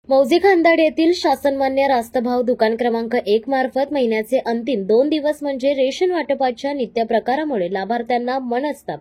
मौजे खानदाड येथील शासनमान्य रास्तभाव दुकान क्रमांक 1 मार्फत महिन्याचे अंतिम 2 दिवस म्हणजे रेशन वाटपाच्या नित्यप्रकारामुळे लाभार्थ्यांना मनस्ताप।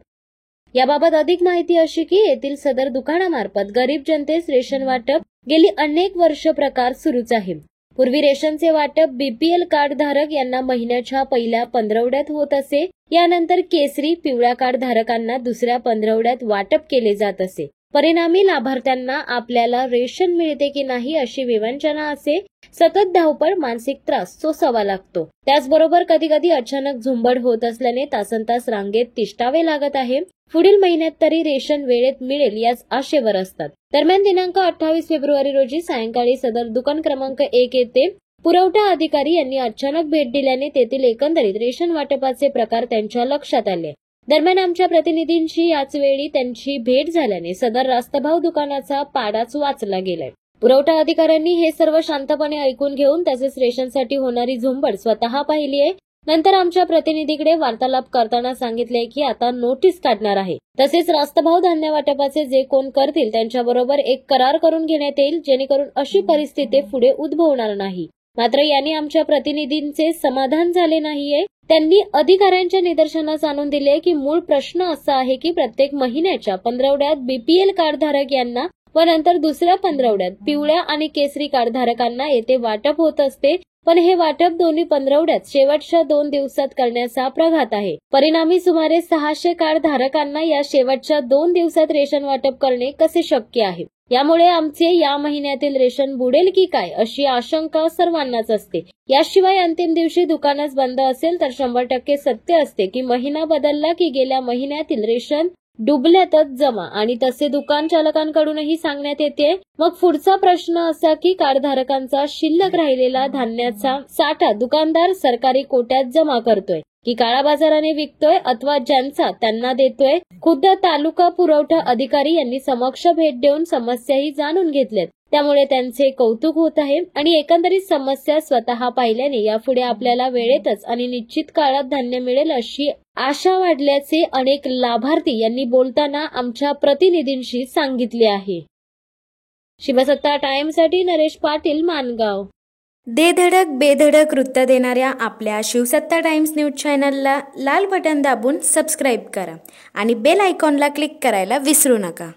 याबाबत अधिक माहिती अशी की येथील सदर दुकानामार्फत गरीब जनतेस रेशन वाटप गेली अनेक वर्ष प्रकार सुरूच आहे। पूर्वी रेशनचे वाटप बीपीएल कार्ड धारक यांना महिन्याच्या पहिल्या पंधरवड्यात होत असे। यानंतर केसरी पिवळ्या कार्ड धारकांना दुसऱ्या पंधरवड्यात वाटप केले जात असे। परिणामी लाभार्थ्यांना आपल्याला रेशन मिळते की नाही अशी विवंचना असे। सतत धावपळ, मानसिक त्रास सोसावा लागतो। त्याचबरोबर कधी कधी अचानक झुंबड होत असल्याने तासनतास रांगेत तिष्ठावे लागत आहे। पुढील महिन्यात तरी रेशन वेळेत मिळेल याच आशेवर असतात। दरम्यान दिनांक 28 फेब्रुवारी रोजी सायंकाळी सदर दुकान क्रमांक 1 येथे पुरवठा अधिकारी यांनी अचानक भेट दिल्याने तेथील एकंदरीत रेशन वाटपाचे प्रकार त्यांच्या लक्षात आले। दरम्यान आमच्या प्रतिनिधींशी याच वेळी त्यांची भेट झाल्याने सदर रास्तभाव दुकानाचा पाडाच वाचला गेलाय। पुरवठा अधिकाऱ्यांनी हे सर्व शांतपणे ऐकून घेऊन तसेच रेशनसाठी होणारी झुंबड स्वतः पाहिली आहे। नंतर आमच्या प्रतिनिधीकडे वार्तालाप करताना सांगितले की आता नोटीस काढणार आहे। तसेच रास्तभाव धान्य वाटपाचे जे कोण करतील त्यांच्याबरोबर एक करार करून घेण्यात येईल, जेणेकरून अशी परिस्थिती पुढे उद्भवणार नाही। मात्र यांनी आमच्या प्रतिनिधींचे समाधान झाले नाहीये। त्यांनी अधिकाऱ्यांच्या निदर्शनास आणून दिले की मूळ प्रश्न असा आहे की प्रत्येक महिन्याच्या पंधरवड्यात बीपीएल कार्ड धारक यांना व नंतर दुसऱ्या पंधरवड्यात पिवळ्या आणि केसरी कार्ड धारकांना येथे वाटप होत असते, पण हे वाटप दोन्ही पंधरवड्यात शेवटच्या 2 दिवसात करण्याचा प्रघात आहे। परिणामी सुमारे 600 कार्ड धारकांना या शेवटच्या 2 दिवसात रेशन वाटप करणे कसे शक्य आहे। यामुळे आमचे या महिन्यातील रेशन बुडेल की काय अशी आशंका सर्वांनाच असते। याशिवाय अंतिम दिवशी दुकानच बंद असेल तर 100% सत्य असते की महिना बदलला की गेल्या महिन्यातील रेशन डुबल्यातच जमा आणि तसे दुकान चालकांकडूनही सांगण्यात येते। मग पुढचा प्रश्न असा की कार्डधारकांचा शिल्लक राहिलेला धान्याचा साठा दुकानदार सरकारी कोट्यात जमा करतोय की काळा बाजाराने विकतोय अथवा ज्यांचा त्यांना देतोय। खुद्द तालुका पुरवठा अधिकारी यांनी समक्ष भेट देऊन समस्याही जाणून घेतल्यात, त्यामुळे त्यांचे कौतुक होत आहे आणि एकंदरीत समस्या स्वतः पाहिल्याने यापुढे आपल्याला वेळेतच आणि निश्चित काळात धान्य मिळेल अशी आशा वाढल्याचे अनेक लाभार्थी यांनी बोलताना आमच्या प्रतिनिधींशी सांगितले आहे। शिवसत्ता टाइम्ससाठी नरेश पाटील, मानगाव। दे धडक बेधडक वृत्त देणाऱ्या आपल्या शिवसत्ता टाइम्स न्यूज चॅनलला लाल बटन दाबून सबस्क्राईब करा आणि बेल आयकॉनला क्लिक करायला विसरू नका।